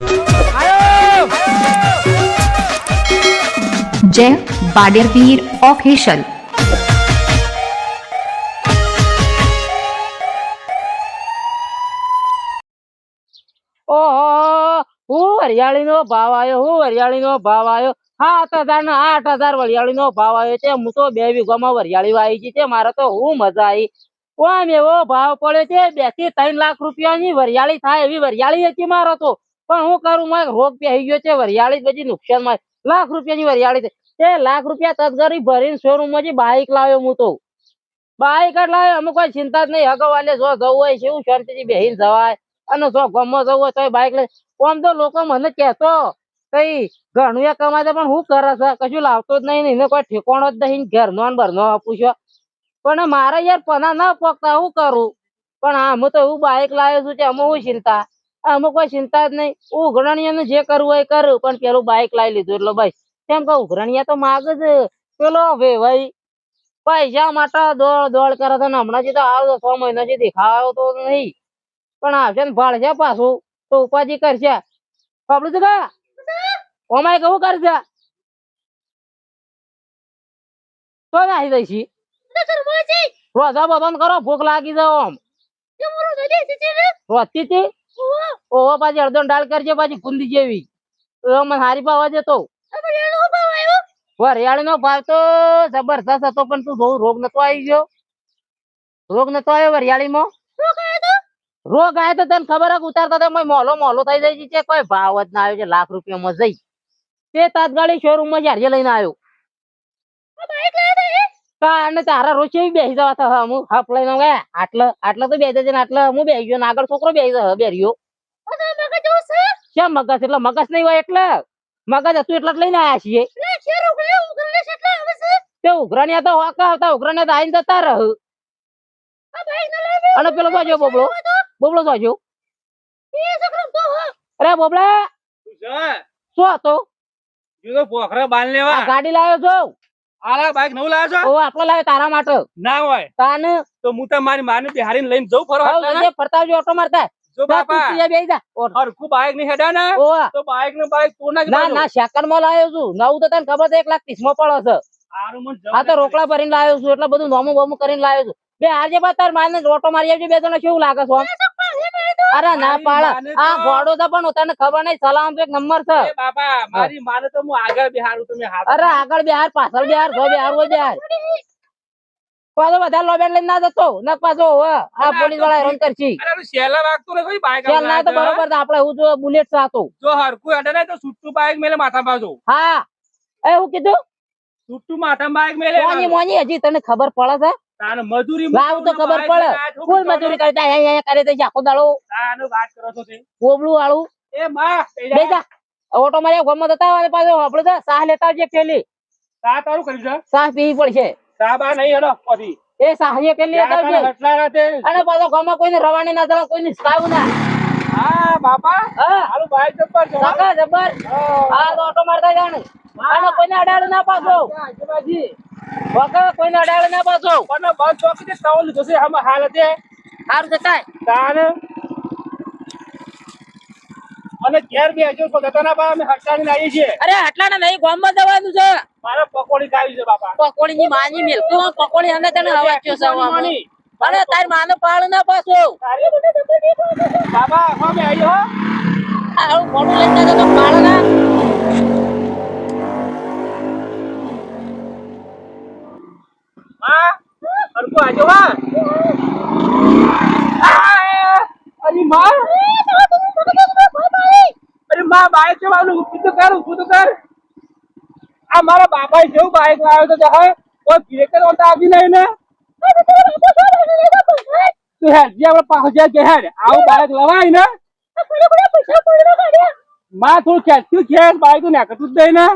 આયો જય બાડેરવીર ઓફિશિયલ. ઓહો હું હરિયાળી નો ભાવ આવ્યો 7,000 ને 8,000 વરિયાળી નો ભાવ આવ્યો છે. હું તો 2 વીઘામાં વરિયાળી વાવી ગઈ છે. મારે તો હું મજા આવી. કોમ એવો ભાવ પડ્યો છે 2 થી 3 લાખ રૂપિયાની વરિયાળી થાય એવી વરિયાળી હતી મારે તો. પણ હું કરું મારે રોગ પહેરી ગયો છે વરિયાળી બધી નુકસાનમાં. લાખ રૂપિયાની વરિયાળી તે લાખ રૂપિયા તદગરી ભરીને શોરૂમ માંથી બાઈક લાવ્યો. હું તો બાઈક જ લાવ્યો. અમે કોઈ ચિંતા જ નહીં. હગવાલે જો જવું હોય છે એવું શાંતિથી બેહીને જવાય. અને જો ગમો જવું હોય તો બાઈક લઈ. આમ તો લોકો મને કહેતો કઈ ઘણું એ કમાય છે પણ હું કરે છે કશું લાવતો જ નહીં. એને કોઈ ઠેકોણો જ નહીં. ઘરનો ને ભરનો પૂછ્યો પણ મારે યાર પના ના પોકતા હું કરું. પણ અમે તો એવું બાઈક લાવ્યો છું કે અમે હું ચિંતા. અમે કોઈ ચિંતા જ નહીં. ઉઘરણીયાનું જે કરવું હોય કરું. પણ પેલું બાઈક લાવી લીધું એટલે ભાઈ કેમ કે ઉઘરણીયા તો માગ જ પેલો ભાઈ પૈસા માટે દોડ દોડ કરે છે. હમણાં થી તો આવ્યો 6 મહિનાથી દેખાયો તો નહીં. પણ આવશે ને ભાળશે પાછું તો ઉપાધિ કરશે. ખબર છે કા ઓમાય કેવું કરશે તો નાહી દઈશી. રોજા બધાને કરો ભૂખ લાગી જાવ આમ રોતી હતી. ઓહો પાછી અડધો ડાળ કરજે પાછી ગુંદી જેવી મને હારી પાવા જતો. વરિયાળી નો ભાવ તો જબરદસ્ત હતો પણ તું બહુ રોગ નતો આવી ગયો. રોગ નતો આવ્યો વરિયાળીમાં. રોગ આવ્યો તો તને ખબર જ ઉતારતા હતા મોલો મોલો થઈ જાય છે. કોઈ ભાવ જ ના આવ્યો છે. લાખ રૂપિયામાં જઈ તે તાત્કાલિક શોરૂમ માં જારી લઈને આવ્યો. અને તારા રોજ એવી બેસી જવા હતા. હું હપ લઈને ગયા આટલા તો બેસી છે ને આટલા હું બેસી ગયો ને આગળ છોકરો બેસી બેર્યો. કેમ મગજ એટલે મગજ નહીં હોય એટલે મગજ હતું એટલે લઈને આવ્યા છીએ. તે ઉઘરાણિયા તો હોકા આવતા ઉઘરાણિયા તો આઈને જતા રહ. અને પેલો જોજો બોબલો જોજો. અરે બોબલા શું હતો ગાડી લાવ્યો છો. બાઈક નવું લાવ્યો છો? ઓ આટલો લાવ્યો તારા માટે ના હોય તાને તો હું તો મારી માને બિહારીને લઈને જઉં ફરવા. ફરતા ઓટો મારતા જો બાપા હરખું બાઈક ની હેડા ને તો બાઈક નું બાઈક તું ના ના સેકન્ડ માં લાવ્યો છું. નવું તો તને ખબર છે 1,30,000 માં પડે છે. આ તો રોકડા ભરીને લાવ્યો છું એટલે બધું નોમું બોમું કરીને લાવ્યો છું. બે આજે બાદ તાર માને ઓટો મારી આવજો. બે જણા કેવું લાગે છે અરે ના પાડ આ ઘોડો તો પણ તને ખબર નહીં સલામ એક નંબર છે. બાપા મારી માને તો હું આગળ બિહારું તમે અરે આગળ બિહાર પાછળ બિહાર જો બિહાર હોય બિહાર પાછો વધારે લોબેન લઈને ના જતો ન પાછો આ પોલીસ વાળા હેરાન કરશી. શેલા રાખતો ને કોઈ બાઈક ચાલ ના તો બરોબર આપડે હું જો બુલેટ સાતો જો હરખું હેડે ને તો છૂટું બાઈક મેલે માથા પાછો. હા એવું કીધું છૂટું માથા બાઈક મેલે મોની મોની હજી તને ખબર પડે છે. તાને મજૂરી લાવ તો ખબર પડે ફૂલ મજૂરી કરતા અહીંયા કરે તો આખો દાડો તાનો વાત કરો છો તે ગોબલું વાળું એ માં બેજા ઓટો માર્યા ગમત હતા અને પાછો આપણે તો સાહ લેતા આવજે પેલી સા તારું કર્યું છે. સાહ પીવી પડશે. સા બા નહીં હેડો પછી એ સાહે પેલી લેતા આવજે અને પાછો ગમત કોઈને રવાની ના ચાલે કોઈને સાવ ના. હા બાપા હા હાલું બાઈક જબર છે કાકા જબર આ તો ઓટો મારતા જાણે અને કોઈને અડાડ ના પાછો આજુબાજી વગર કોઈને અડાડ ના પાછો પણ બસ ચોકી તે તવલ લીધો છે હમ હાલ છે સારું જતાય તાન અને ઘેર બે હજુ પોતાના બા અમે હટાડીને આવીએ છીએ. અરે આટલા નહીં ગામમાં જવાનું છે. મારે પકોડી ખાવી છે બાપા. પકોડી ની માની મેલતું પકોડી અને તને હવા કયો સવામાં અરે તાર માનો પાળ ના પાછો બાબા અમે આવ્યો આવું મોડું લઈને જતો તો પાળ ના હા હરકુ આજો હા અરે માં અરે માં બાઈક ચલાવવાનું ઊભું તો કર આ મારા બાપાએ જેવું બાઈક લાવ્યો તો જહાય કોઈ બ્રેકર ઓટા આપી નહીં ને તું હેડ જે આપણે પહોંચ્યા કે હેડ આવું બાઈક લવાય ને માં થોડું ખેંચતું ખેંચ બાઈક ને કટું જ દઈ ને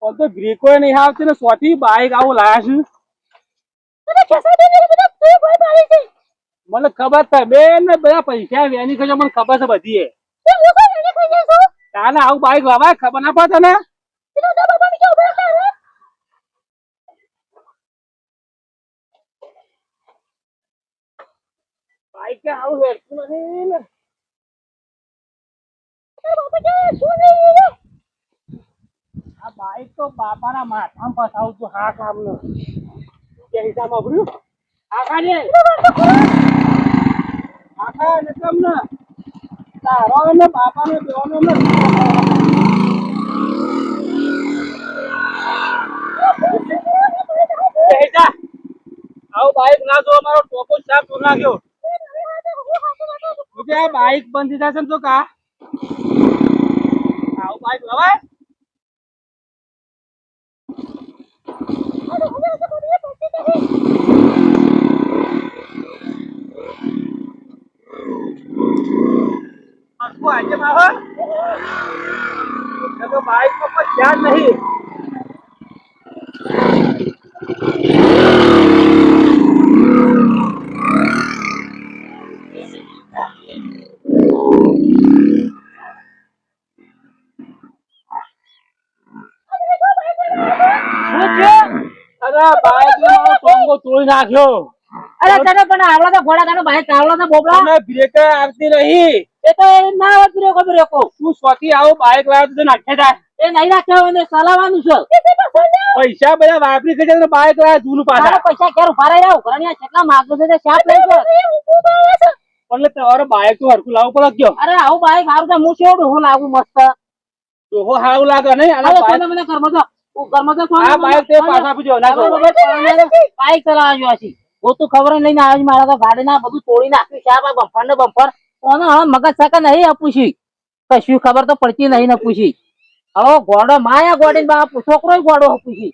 પણ તો બ્રેકો નહીં આવતી ને સોથી બાઈક આવું લાયા છું. મને ખબર છે બેન ને બધા પૈસા વેની ખર્ચો મને ખબર છે બધી તાને આવું બાઈક લવાય ખબર ના પડે તને બાઈક આવું હેરતું નથી ને આ બાઈક તો બાપાના માથામાં ફસાવું છું હા કામનું કે હિસાબ અભર્યું આખા રે આખા ને કેમ ને તારો ને બાપાનો દેવાનો ને આવું બાઈક ના જો મારો ટોપો સાફ કરી નાખ્યો આ બાઈક બંધ થઈ જશે ને તો કા આવું બાઈક લવાય આજે મારો તો બાઈક પર કોઈ ધ્યાન નહીં અરે બાઈક મારો ટોંગો તોડી નાખ્યો અરે તને પણ આવડો તો ઘોડા તને બાઈક આવડો તો બોબડા તમે બ્રેક આવતી નહીં એ તો એ ના આવત બ્રેકો તું સ્વતી આવો બાઈક લાવ્યો તો નાખે જાય એ નહીં નાખ્યા એને ચલાવવાનું છે પૈસા બધા વાપરી કરી તો બાઈક લાવ્યા જૂનું તારા પાછા પૈસા ક્યારે ઉભા રહ્યા ઘરણિયા કેટલા માગો છે તે શાપ લઈ ગયો એટલે તમારે બાઈક તો હરખું લાવવું પડે કયો અરે આવું બાઈક હારું તો હું છોડું હું લાવું મસ્ત ડોહો હારું લાગે નહીં અને અરે બાઈક તને મને ઘરમાં તો આ બાઈક તે પાછા આપી ના બાઈક ચલાવવા છે હું તું ખબર લઈને આવી મારા તો ગાડી ના બધું તોડી નાખ્યું છે આ બમ્પર ને બમ્પર કોને હવે મગજ સકા નહીં આપું કશું ખબર તો પડતી નહીં ને પૂછી હવે ગોડો માયા ગોડી બાપ છોકરો ગોડો પૂછી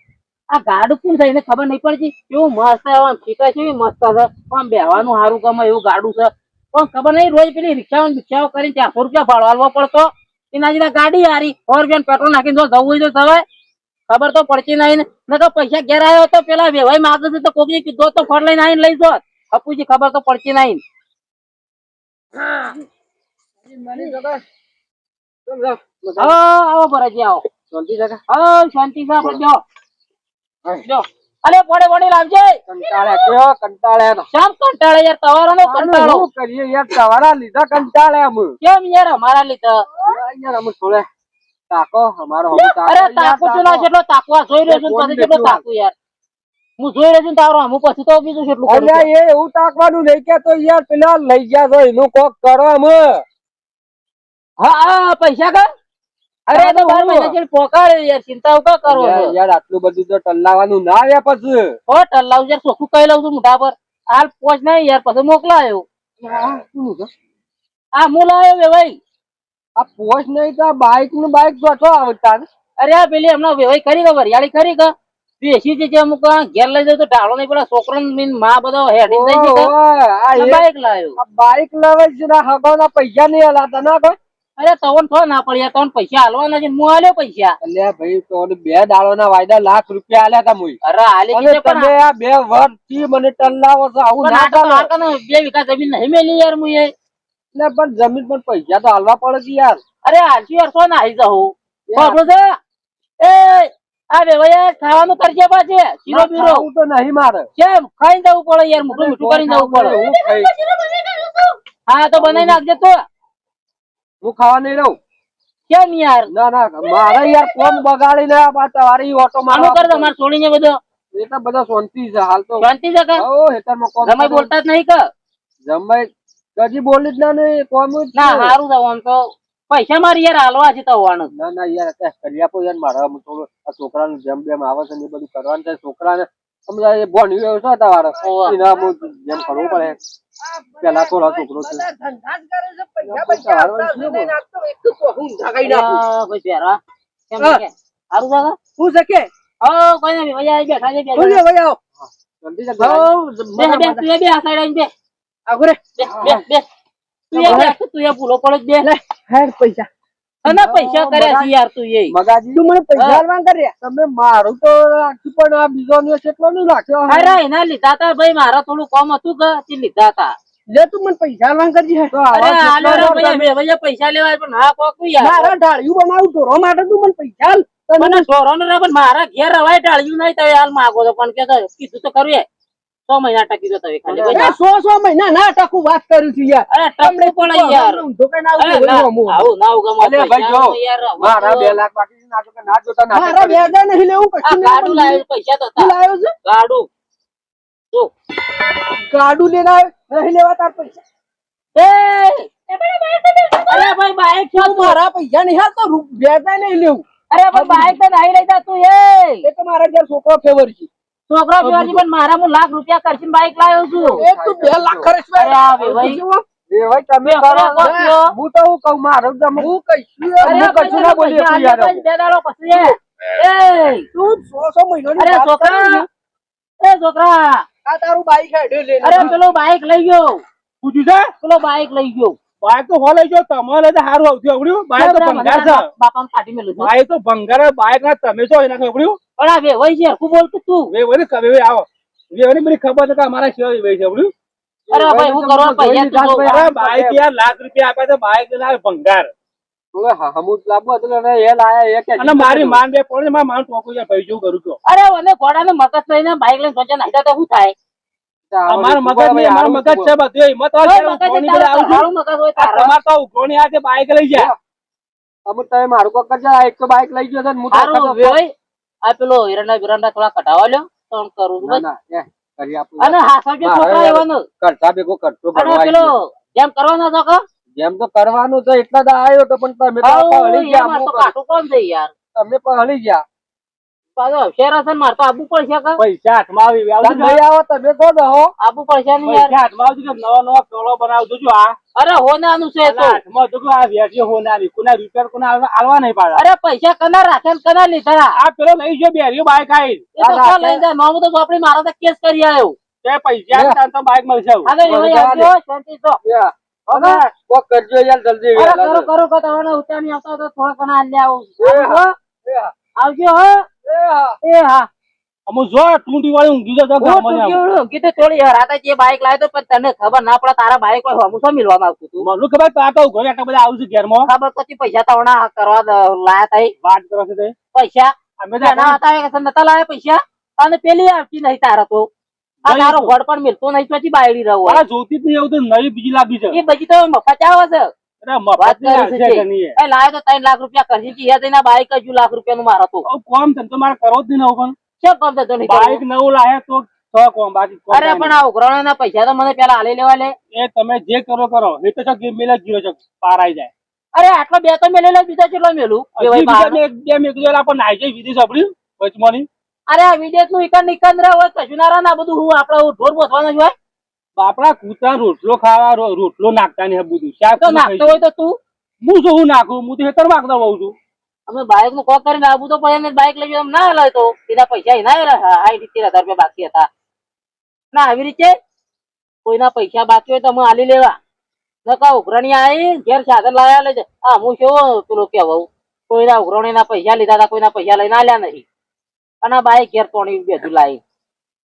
આ ગાડું કોણ થઈને ખબર નહીં પડતી કેવું મસ્ત આમ શીખાય છે મસ્ત છે આમ બેહવાનું સારું ગમે એવું ગાડું છે પણ ખબર નહીં રોજ પેલી રિક્ષાઓ કરીને 400 રૂપિયા ભાડો આલવો પડતો એના જેના ગાડી હારી 100 રૂપિયા પેટ્રોલ નાખીને જો જવું હોય તો જવાય ખબર તો પડતી નહીં ને તો પૈસા ઘેર આવ્યો તો પેલા વેવાઈ માગે છે તો કોકને કીધો તો ફળ લઈને આવીને લઈ જો અપુજી ખબર તો પડતી નહીં આવો ભરાજી આવો શાંતિ શાંતિ જો અરે પડે લાવજે કંટાળે શામ કંટાળે યાર તમારો નો કંટાળો શું કરીએ યાર તમારા લીધા કંટાળે અમે કેમ યાર અમારા લીધા યાર અમે થોડે તાકો અમારો અરે તાકો ચૂલા જેટલો તાકવા જોઈ રહ્યો છું પછી જેટલો તાકું યાર હું જોઈ રહ્યો છું તારો હું પછી તો બીજું કેટલું કરું છું. એ એવું તાકવાનું નહીં કે તો યાર પેલા લઈ ગયા તો એનું કોક કરો અમે હા પૈસા કર અરે તો 12 મહિના જેલ પોકાડે યાર ચિંતા ઉકા કરો યાર આટલું બધું તો ટલ્લાવાનું ના આવ્યા પછી હો ટલ્લાવ યાર ચોખ્ખું કહી લઉં છું મોઢા પર હાલ પહોંચ નહીં યાર પછી મોકલાયો આ મોલાયો વેવાઈ આ પોસ્ટ નહીં તો બાઈક નું બાઈક જોતો આવતા અરે આ પેલી હમણાં વેવાઈ કરી કે વરિયાળી કરી કે બેસી જજે અમુક ઘેર લઈ જાવ તો ઢાળો નહીં પેલા છોકરો માં બધો હેડી થઈ છે બાઈક લાવ્યો બાઈક લાવે છે હગાવના પૈસા નહીં હલાતા ના કોઈ અરે તવન થો ના પડ્યા તવન પૈસા હાલવાના છે હું હાલ્યો પૈસા અલ્યા ભાઈ તો 2 દાડોના વાયદા લાખ રૂપિયા આલ્યા તા મુઈ અરે હાલી અને તમે આ 2 વર્ષ થી મને ટલ્લાવો છો આવું ના ચાલે 2 વીઘા જમીન નહીં મેલી યાર હું એટલે પણ જમીન પર પૈસા તો હાલવા પડે છે યાર અરે હાલશું યાર તો ના આવી જાઉં બાપડો છે એ આ વેવાઈ ખાવાનું કરજે પાછે શીરો બીરો તો નહીં મારે કેમ ખાઈને જવું પડે યાર મોટું મીઠું કરીને જવું પડે હા તો બનાવી નાખજે તો હું ખાવા નહીં રહું કેમ યાર ના મારે યાર કોમ બગાડીને તમારી ઓટો માનો કર તમારે છોડીને બધો એટલે બધા શાંતિ છે હાલ તો શાંતિ છે કે હેતરમાં કોમ જમાઈ બોલતા જ નહીં કે જમાઈ કદી બોલી જ ના નહીં કોમ જ ના સારું થયું આમ તો પૈસા મારી યાર હાલવા છે તો હોવાનું ના યાર કરી આપો યાર મારે થોડું આ છોકરાનું જેમ જેમ આવે છે ને એ બધું કરવાનું છે છોકરાને સમજાય ભણ્યું એવું છે તમારે જેમ કરવું પડે પેલા થોડા છોકરો છે પૈસા કર્યા યાર તું એ મગાજી તું મને પૈસા આલવા કર્યા તમે મારું તો રાખ્યું પણ આ બીજો ને કેટલો નહીં રાખ્યો અરે એના લીધા તા ભાઈ મારા થોડું કામ હતું કે તે લીધા તા લે તું મને પૈસા આલવા કરજે અરે આલો રે ભૈયા પૈસા લેવાય પણ હા કોક યાર મારા ઢાળિયું બનાવું ઢોરો માટે તું મને પૈસા આલ મને ઢોરો ને પણ મારા ઘેર રવાય ઢાળ્યું નહીં તો હાલ માગો તો પણ કે કીધું તો કરું મહિના ટકી જતો હોય ખાલી એ 100 મહિના ના ટકું વાત કરું છું યાર. અરે ટકવું પડે યાર ઊંધો કઈ ના અરે ઉભો ના, રહ્યો હું. આવું ના ઉગમ અલે ભાઈ જો, યાર મારા 2 લાખ બાકી છે, ના તો કે ના જોતા ના મારા વ્યાજા નહીં લેવું આ કશું ગાડું લાવ્યું પૈસા તો હતા લાવ્યો છે ગાડું જો ગાડું લઈને આવ્યો નહીં લેવા તાર પૈસા અરે ભાઈ બાઈક છે તું મારા પૈસા નહીં હાલ તો વ્યાજા નહીં લેવું અરે ભાઈ બાઈક તો નહીં લઈ જા તું એ તો મારા ઘેર છોકરો ફેવર છે છોકરા પીવાજી પણ મારા હું લાખ રૂપિયા ખર્ચીને બાઈક લાવ્યો છું એ તું 2 લાખ ખર્ચ અરે આ ભાઈ એ ભાઈ તમે બે કરો આપણે ને. કહો. હું તો હું કહું મારું તમે હું કહીશું અરે હું ભાઈ, કશું ના બોલી પૈસા શકું યાર. આલ્યા પછી 2 દાડો પછી એ તું 100 મહિનાની અરે વાત છોકરા કરી. એ છોકરા આ તારું બાઈક હેડ્યો લઈને અરે પેલો બાઈક લઈ ગયો પૂછ્યું છે પેલો બાઈક લઈ ગયો બાઈક તો હોલે જો તમારે તો સારું આવતું આવડ્યું બાઈક તો ભંગાર છે બાપાને કાઢી મેલું છું બાઈક તો ભંગાર બાઈક ના તમે છો એના આવડ્યું પણ આ વેવાઈ છે હરખું બોલતું તું વે વળી કવે આવો વે વળી મને ખબર છે કે અમારા સિવાય વે છે આવડ્યું અરે ભાઈ હું કરવા પૈસા તું જો. અરે બાઈક યાર લાખ રૂપિયા આપ્યા તો બાઈક ના ભંગાર હવે હમુદ લાવવું હતું એટલે એ લાયા એ કે અને મારી માન બે પડે મારા માન ટોકું છે ભાઈ જેવું કરું છું અરે મને ઘોડાને મગજ લઈને બાઈક લઈને સોચે નાખ્યા તો શું થાય અમારા મગજ ની અમારું મગજ છે બધું હિંમત હોય ઓય છે, મગજ ઉઘોણી તારું બધા આવું છું. તારું મગજ હોય આ તારું. તમારે તો ઉઘોણી હાથે બાઈક લઈ જાય અમુક તમે મારું કોક કરજો આ એક તો બાઈક લઈ ગયો છે ને હું તો તારું આખા તો- વેવાઈ આ પેલો હિરણના બિરણના થોડા કઢાવા લ્યો તો આમ કરું છું ના બસ. ના એ કરી આપું અને હા સાહેબ મારે છોકરા એવાનો કરતા ભેગો કરતો અને ભરવા પેલો આવ્યો. જેમ કરવાનો છો કે જેમ તો કરવાનું તો એટલા દા આવ્યો તો પણ તમે તો પહળી ગયા મારે તો અમુક. કાઠું કોણ છે યાર તમે પહળી ગયા પાછો હોશિયાર હશે ને મારે તો આબુ પડશે કે પૈસા હાથમાં આવી આવતું તમે નહીં આવો તમે તો દહો આબુ પડશે ને યાર પૈસા હાથમાં આવતું કે નવા નવા ટોળો બનાવજો જો આ અરે હોનાનું છે તો હાથમાં તો આ વેચી હોનારી કોના રૂપિયા કોના આલવા નહીં પાડે અરે પૈસા કના રાખે ને કના લીધા આ પેલો લઈ ગયો બેરીઓ બાઈક આઈ એ તો કોણ લઈ જાય મામું તો ચોપડી મારા તો કેસ કરી આવ્યો તે પૈસા તાર તો બાઈક મળશે હવે. હવે એવો આવજો શાંતિ તો હવે કોક કરજો યાર જલ્દી અરે વહેલા. કરો કરો કે તમને ઉતાની આવતા તો થોડા ઘણા આલ્યા આવું એ હા. આવજો હો એ હા. એ હા અમુ જો ટૂંટી વાળી ઊંઘી જતો ગામમાં ને આમ. કીધું થોડી રાતે જે બાઈક લાવ્યો તો પણ તને ખબર ના પડે તારા બાઈક કોઈ હમું શું મિલવામાં આવતું હતું મને ખબર તો આ તો ઘરે આટલા બધા આવું છે ઘેરમાં ખબર પછી પૈસા તવણા કરવા લાયા તા એ વાત કરો છો તે પૈસા અમે તો એના હતા કે નતા લાયા પૈસા અને પેલી આવતી નહીં તારા તો આ નહીં તારો તો. વડ પણ મિલતો નહીં પછી બાયડી રહ્યો મારા જોતી જ નહીં એવું તો નવી બીજી લાગી છે એ બધી તો મફત આવે છે અરે વાત મફત ની કરી હાલશે છે કે નહીં એ. એ લાવે તો 3 લાખ રૂપિયા કરજી કે યાદ એના બાઈક હજુ લાખ રૂપિયાનું મારે તો આવું કોમ ધંધો મારે કરવો જ નહીં ને પણ શું કામ થતો નહીં બાઈક કરવું? નવું લાયા તો છ કોમ બાકી કોમ અરે કાંઈ પણ આ ઉઘરાણાના પૈસા તો મને પેલા આલી લેવા લે નહીં. એ તમે જે કરો કરો એ તો ગેમ મેલા જીરો છે પાર આવી જાય અરે આટલો બે તો મેલેલો બીજા કેટલો મેલું એ હજી ભાઈ બીજા બહારનો. બે મેઘ આપણે નાઈ જાય વિદેશ આપડ્યું વચમાંની અરે આ વિદેશ નું ઇકન રહે હોય કશું ના રહે ને આ બધું હું આપડે ઢોર બોસવાનું જ હોય બાપડા કૂતરા રોટલો ખાવા રોટલો નાખતા નહીં બધું શાક તો નાખતો હોય તો તું હું શું હું નાખું હું તો હેતર માગતા હોઉં છું અમે બાઈક નું કોક કરીને આવું તો પડે ને બાઈક લઈ જવા ના લાય તો સીધા પૈસા ના 60,000 રૂપિયા બાકી હતા ના આવી રીતે કોઈના પૈસા બાકી હોય તો અમે આલી લેવા નકા ઉઘરણી આવી ઘેર સાધન લાયા લઈ જાય હા હું કેવો પેલો કેવું કોઈના ઉઘરણી ના પૈસા લીધા હતા કોઈના પૈસા લઈને આલ્યા નહીં અને આ બાઈક ઘેર તોડી બધું લાવી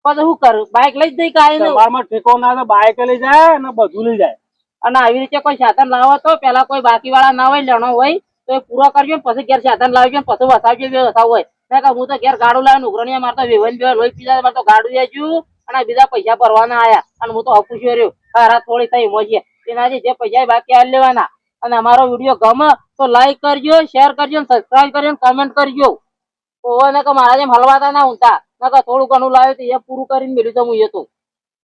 પછી શું કરું બાઈક લઈ જ દઈ કાંઈ નહીં તમારામાં ઠેકો ના તો બાઈક લઈ જાય અને બધું લઈ જાય અને આવી રીતે કોઈ સાધન લાવો તો પેલા કોઈ બાકી વાળા ના હોય લેણો હોય તો એ પૂરો કરજો ને પછી ઘેર સાધન લાવજો ને પછી વસાવજો બે વસાવ હોય ના કે હું તો ઘેર ગાડું લાવીને ઉઘરણીયા મારતો વેવન બે લોહી પીધા મારે તો ગાડું જાય અને આ બીજા પૈસા ભરવાના આયા અને હું તો અપુષ્યો રહ્યો હારા થોડી થઈ મોજીએ એનાથી જે પૈસા બાકી આલી લેવાના અને અમારો વિડીયો ગમે તો લાઈક કરજો શેર કરજો ને સબસ્ક્રાઈબ કરજો ને કમેન્ટ કરજો ઓવે ને કે મારા જેમ હલવાતા ના ઊંઘતા ના કે થોડું ઘણું લાવ્યું તો એ પૂરું કરીને મેળ્યું તો હું એ તો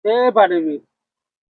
તે ભાડે